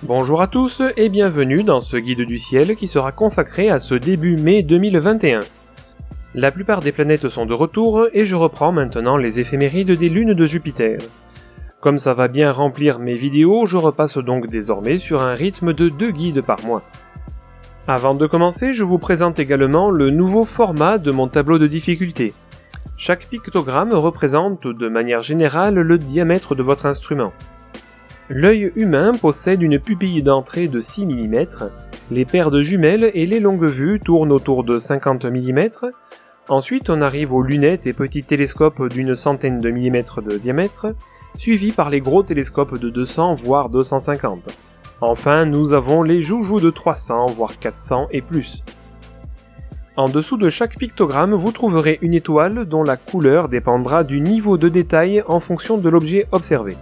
Bonjour à tous et bienvenue dans ce guide du ciel qui sera consacré à ce début mai 2021. La plupart des planètes sont de retour et je reprends maintenant les éphémérides des lunes de Jupiter. Comme ça va bien remplir mes vidéos, je repasse donc désormais sur un rythme de 2 guides par mois. Avant de commencer, je vous présente également le nouveau format de mon tableau de difficulté. Chaque pictogramme représente de manière générale le diamètre de votre instrument. L'œil humain possède une pupille d'entrée de 6 mm, les paires de jumelles et les longues vues tournent autour de 50 mm, ensuite on arrive aux lunettes et petits télescopes d'une centaine de millimètres de diamètre, suivis par les gros télescopes de 200 voire 250. Enfin, nous avons les joujoux de 300 voire 400 et plus. En dessous de chaque pictogramme, vous trouverez une étoile dont la couleur dépendra du niveau de détail en fonction de l'objet observé.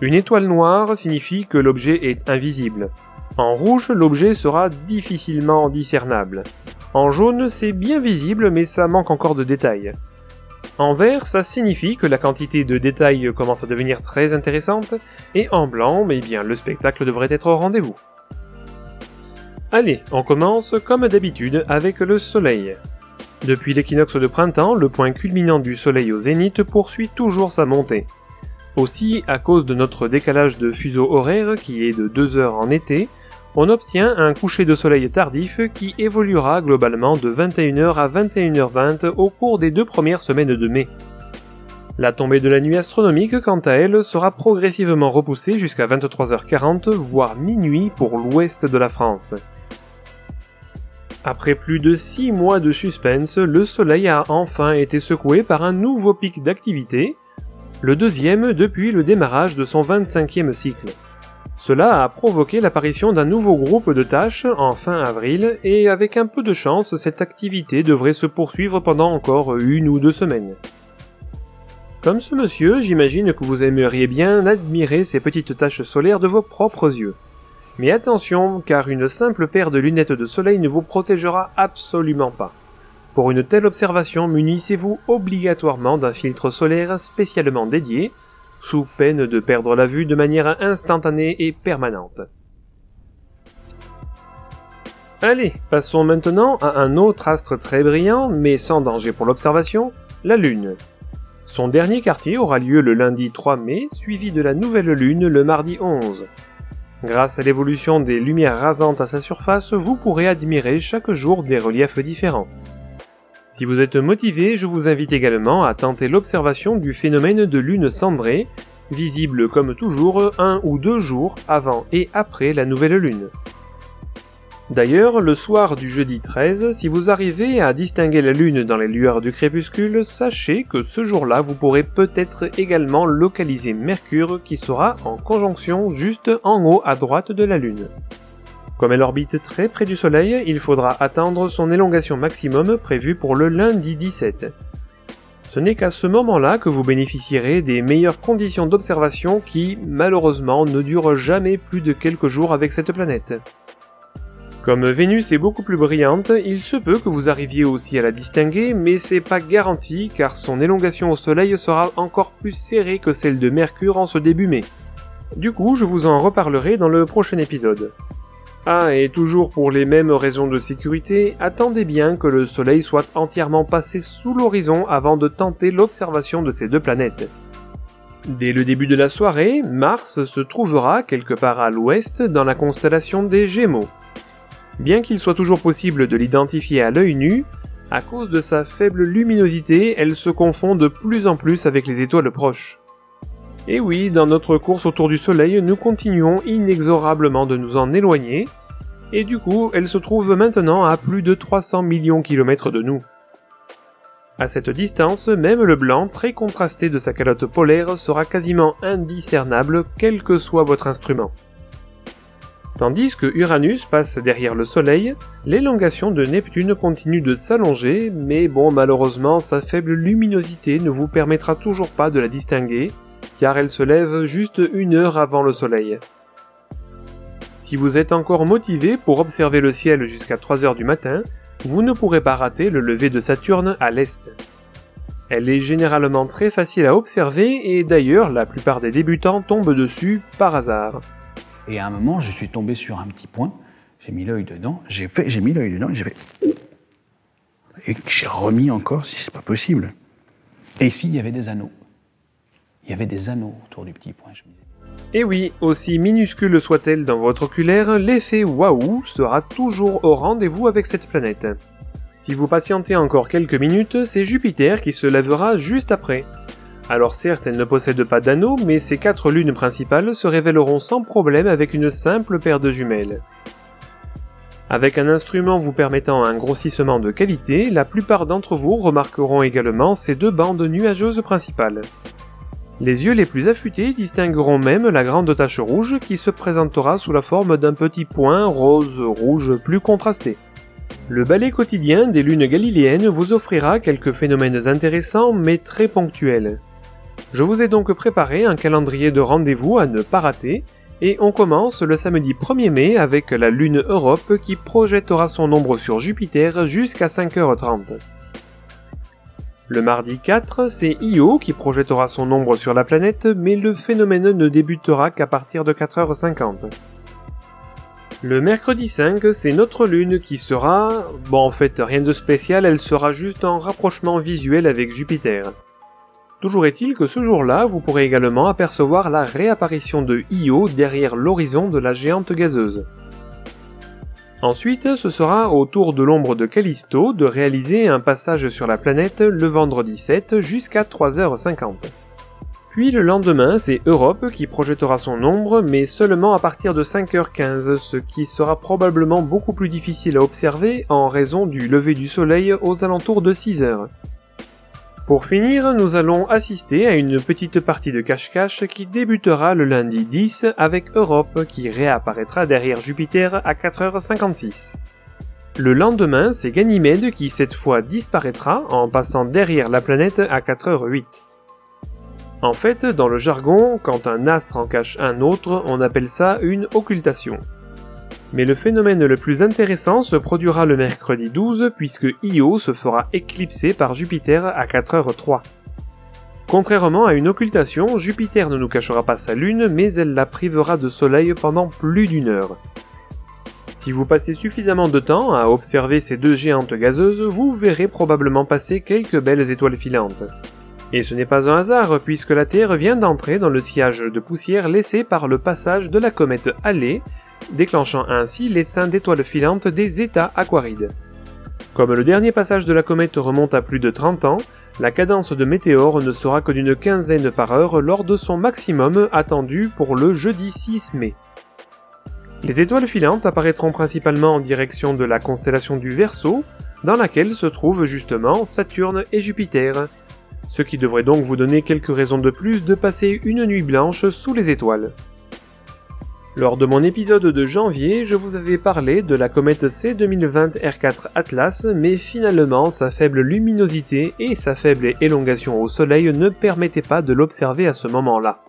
Une étoile noire signifie que l'objet est invisible. En rouge, l'objet sera difficilement discernable. En jaune, c'est bien visible mais ça manque encore de détails. En vert, ça signifie que la quantité de détails commence à devenir très intéressante, et en blanc, eh bien, le spectacle devrait être au rendez-vous. Allez, on commence comme d'habitude avec le Soleil. Depuis l'équinoxe de printemps, le point culminant du Soleil au zénith poursuit toujours sa montée. Aussi, à cause de notre décalage de fuseau horaire qui est de 2 heures en été, on obtient un coucher de soleil tardif qui évoluera globalement de 21h à 21h20 au cours des 2 premières semaines de mai. La tombée de la nuit astronomique, quant à elle, sera progressivement repoussée jusqu'à 23h40, voire minuit pour l'ouest de la France. Après plus de 6 mois de suspense, le soleil a enfin été secoué par un nouveau pic d'activité, le deuxième depuis le démarrage de son 25e cycle. Cela a provoqué l'apparition d'un nouveau groupe de taches en fin avril, et avec un peu de chance, cette activité devrait se poursuivre pendant encore 1 ou 2 semaines. Comme ce monsieur, j'imagine que vous aimeriez bien admirer ces petites taches solaires de vos propres yeux. Mais attention, car une simple paire de lunettes de soleil ne vous protégera absolument pas. Pour une telle observation, munissez-vous obligatoirement d'un filtre solaire spécialement dédié, sous peine de perdre la vue de manière instantanée et permanente. Allez, passons maintenant à un autre astre très brillant, mais sans danger pour l'observation, la Lune. Son dernier quartier aura lieu le lundi 3 mai, suivi de la nouvelle Lune le mardi 11. Grâce à l'évolution des lumières rasantes à sa surface, vous pourrez admirer chaque jour des reliefs différents. Si vous êtes motivé, je vous invite également à tenter l'observation du phénomène de lune cendrée, visible comme toujours 1 ou 2 jours avant et après la nouvelle lune. D'ailleurs, le soir du jeudi 13, si vous arrivez à distinguer la lune dans les lueurs du crépuscule, sachez que ce jour-là vous pourrez peut-être également localiser Mercure qui sera en conjonction juste en haut à droite de la lune. Comme elle orbite très près du Soleil, il faudra attendre son élongation maximum prévue pour le lundi 17. Ce n'est qu'à ce moment-là que vous bénéficierez des meilleures conditions d'observation qui, malheureusement, ne durent jamais plus de quelques jours avec cette planète. Comme Vénus est beaucoup plus brillante, il se peut que vous arriviez aussi à la distinguer, mais c'est pas garanti car son élongation au Soleil sera encore plus serrée que celle de Mercure en ce début mai. Du coup, je vous en reparlerai dans le prochain épisode. Ah, et toujours pour les mêmes raisons de sécurité, attendez bien que le Soleil soit entièrement passé sous l'horizon avant de tenter l'observation de ces 2 planètes. Dès le début de la soirée, Mars se trouvera quelque part à l'ouest dans la constellation des Gémeaux. Bien qu'il soit toujours possible de l'identifier à l'œil nu, à cause de sa faible luminosité, elle se confond de plus en plus avec les étoiles proches. Et oui, dans notre course autour du Soleil, nous continuons inexorablement de nous en éloigner, et du coup, elle se trouve maintenant à plus de 300 millions de kilomètres de nous. À cette distance, même le blanc très contrasté de sa calotte polaire sera quasiment indiscernable, quel que soit votre instrument. Tandis que Uranus passe derrière le Soleil, l'élongation de Neptune continue de s'allonger, mais bon, malheureusement, sa faible luminosité ne vous permettra toujours pas de la distinguer, car elle se lève juste 1 heure avant le Soleil. Si vous êtes encore motivé pour observer le ciel jusqu'à 3 heures du matin, vous ne pourrez pas rater le lever de Saturne à l'est. Elle est généralement très facile à observer et d'ailleurs la plupart des débutants tombent dessus par hasard. Et à un moment, je suis tombé sur un petit point, j'ai mis l'œil dedans, j'ai fait... Et j'ai remis encore, si c'est pas possible. Et ici, il y avait des anneaux. Il y avait des anneaux autour du petit point, je me disais. Et oui, aussi minuscule soit-elle dans votre oculaire, l'effet waouh sera toujours au rendez-vous avec cette planète. Si vous patientez encore quelques minutes, c'est Jupiter qui se lèvera juste après. Alors certes, elle ne possède pas d'anneaux, mais ses 4 lunes principales se révéleront sans problème avec une simple paire de jumelles. Avec un instrument vous permettant un grossissement de qualité, la plupart d'entre vous remarqueront également ces 2 bandes nuageuses principales. Les yeux les plus affûtés distingueront même la grande tache rouge qui se présentera sous la forme d'un petit point rose-rouge plus contrasté. Le balai quotidien des lunes galiléennes vous offrira quelques phénomènes intéressants mais très ponctuels. Je vous ai donc préparé un calendrier de rendez-vous à ne pas rater, et on commence le samedi 1er mai avec la lune Europe qui projettera son ombre sur Jupiter jusqu'à 5h30. Le mardi 4, c'est Io qui projettera son ombre sur la planète, mais le phénomène ne débutera qu'à partir de 4h50. Le mercredi 5, c'est notre lune qui sera... Bon, en fait, rien de spécial, elle sera juste en rapprochement visuel avec Jupiter. Toujours est-il que ce jour-là, vous pourrez également apercevoir la réapparition de Io derrière l'horizon de la géante gazeuse. Ensuite, ce sera au tour de l'ombre de Callisto de réaliser un passage sur la planète le vendredi 7 jusqu'à 3h50. Puis le lendemain, c'est Europe qui projettera son ombre, mais seulement à partir de 5h15, ce qui sera probablement beaucoup plus difficile à observer en raison du lever du soleil aux alentours de 6h. Pour finir, nous allons assister à une petite partie de cache-cache qui débutera le lundi 10 avec Europe qui réapparaîtra derrière Jupiter à 4h56. Le lendemain, c'est Ganymède qui cette fois disparaîtra en passant derrière la planète à 4h08. En fait, dans le jargon, quand un astre en cache un autre, on appelle ça une occultation. Mais le phénomène le plus intéressant se produira le mercredi 12 puisque Io se fera éclipser par Jupiter à 4h03. Contrairement à une occultation, Jupiter ne nous cachera pas sa lune mais elle la privera de soleil pendant plus d'1 heure. Si vous passez suffisamment de temps à observer ces 2 géantes gazeuses, vous verrez probablement passer quelques belles étoiles filantes. Et ce n'est pas un hasard puisque la Terre vient d'entrer dans le sillage de poussière laissé par le passage de la comète Halley, déclenchant ainsi l'essaim d'étoiles filantes des états aquarides. Comme le dernier passage de la comète remonte à plus de 30 ans, la cadence de météores ne sera que d'une quinzaine par heure lors de son maximum attendu pour le jeudi 6 mai. Les étoiles filantes apparaîtront principalement en direction de la constellation du Verseau, dans laquelle se trouvent justement Saturne et Jupiter, ce qui devrait donc vous donner quelques raisons de plus de passer une nuit blanche sous les étoiles. Lors de mon épisode de janvier, je vous avais parlé de la comète C 2020 R4 Atlas, mais finalement sa faible luminosité et sa faible élongation au soleil ne permettaient pas de l'observer à ce moment-là.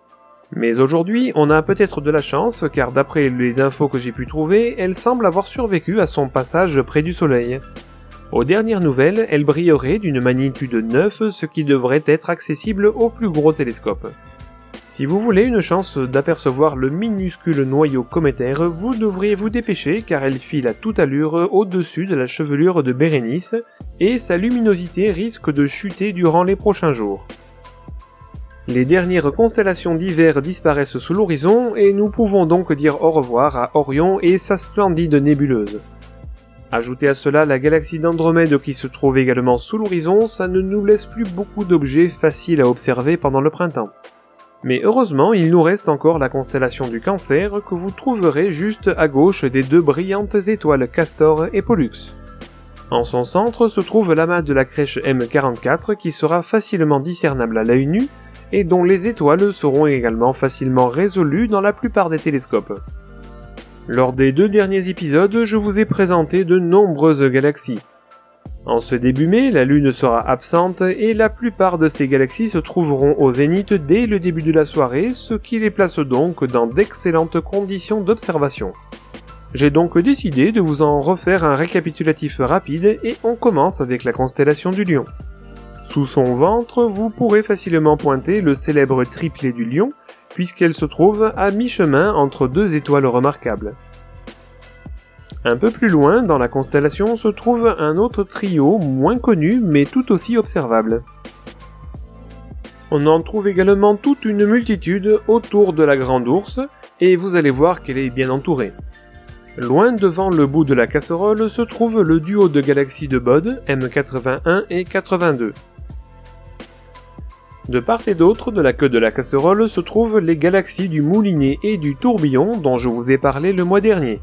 Mais aujourd'hui, on a peut-être de la chance, car d'après les infos que j'ai pu trouver, elle semble avoir survécu à son passage près du soleil. Aux dernières nouvelles, elle brillerait d'une magnitude 9, ce qui devrait être accessible au plus gros télescope. Si vous voulez une chance d'apercevoir le minuscule noyau cométaire, vous devriez vous dépêcher car elle file à toute allure au-dessus de la chevelure de Bérénice et sa luminosité risque de chuter durant les prochains jours. Les dernières constellations d'hiver disparaissent sous l'horizon et nous pouvons donc dire au revoir à Orion et sa splendide nébuleuse. Ajoutez à cela la galaxie d'Andromède qui se trouve également sous l'horizon, ça ne nous laisse plus beaucoup d'objets faciles à observer pendant le printemps. Mais heureusement, il nous reste encore la constellation du Cancer que vous trouverez juste à gauche des 2 brillantes étoiles Castor et Pollux. En son centre se trouve l'amas de la crèche M44 qui sera facilement discernable à l'œil nu et dont les étoiles seront également facilement résolues dans la plupart des télescopes. Lors des 2 derniers épisodes, je vous ai présenté de nombreuses galaxies. En ce début mai, la Lune sera absente et la plupart de ces galaxies se trouveront au zénith dès le début de la soirée, ce qui les place donc dans d'excellentes conditions d'observation. J'ai donc décidé de vous en refaire un récapitulatif rapide et on commence avec la constellation du Lion. Sous son ventre, vous pourrez facilement pointer le célèbre triplet du Lion, puisqu'elle se trouve à mi-chemin entre deux étoiles remarquables. Un peu plus loin, dans la constellation, se trouve un autre trio moins connu mais tout aussi observable. On en trouve également toute une multitude autour de la Grande Ourse, et vous allez voir qu'elle est bien entourée. Loin devant le bout de la casserole se trouve le duo de galaxies de Bode, M81 et 82. De part et d'autre de la queue de la casserole se trouvent les galaxies du Moulinet et du Tourbillon dont je vous ai parlé le mois dernier.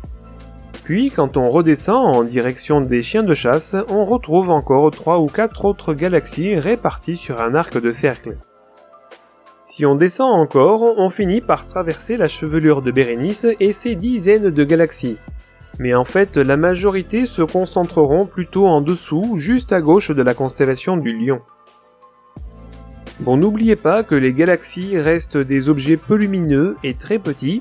Puis, quand on redescend en direction des chiens de chasse, on retrouve encore 3 ou 4 autres galaxies réparties sur un arc de cercle. Si on descend encore, on finit par traverser la chevelure de Bérénice et ses dizaines de galaxies. Mais en fait, la majorité se concentreront plutôt en dessous, juste à gauche de la constellation du Lion. Bon, n'oubliez pas que les galaxies restent des objets peu lumineux et très petits,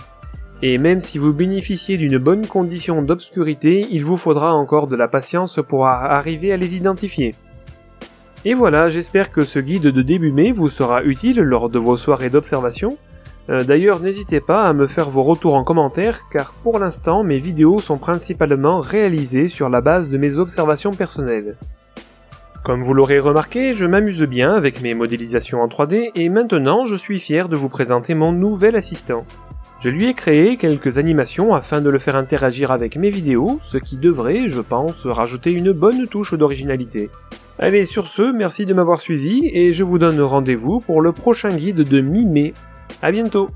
et même si vous bénéficiez d'une bonne condition d'obscurité, il vous faudra encore de la patience pour arriver à les identifier. Et voilà, j'espère que ce guide de début mai vous sera utile lors de vos soirées d'observation. D'ailleurs, n'hésitez pas à me faire vos retours en commentaire, car pour l'instant, mes vidéos sont principalement réalisées sur la base de mes observations personnelles. Comme vous l'aurez remarqué, je m'amuse bien avec mes modélisations en 3D, et maintenant je suis fier de vous présenter mon nouvel assistant. Je lui ai créé quelques animations afin de le faire interagir avec mes vidéos, ce qui devrait, je pense, rajouter une bonne touche d'originalité. Allez, sur ce, merci de m'avoir suivi, et je vous donne rendez-vous pour le prochain guide de mi-mai. À bientôt!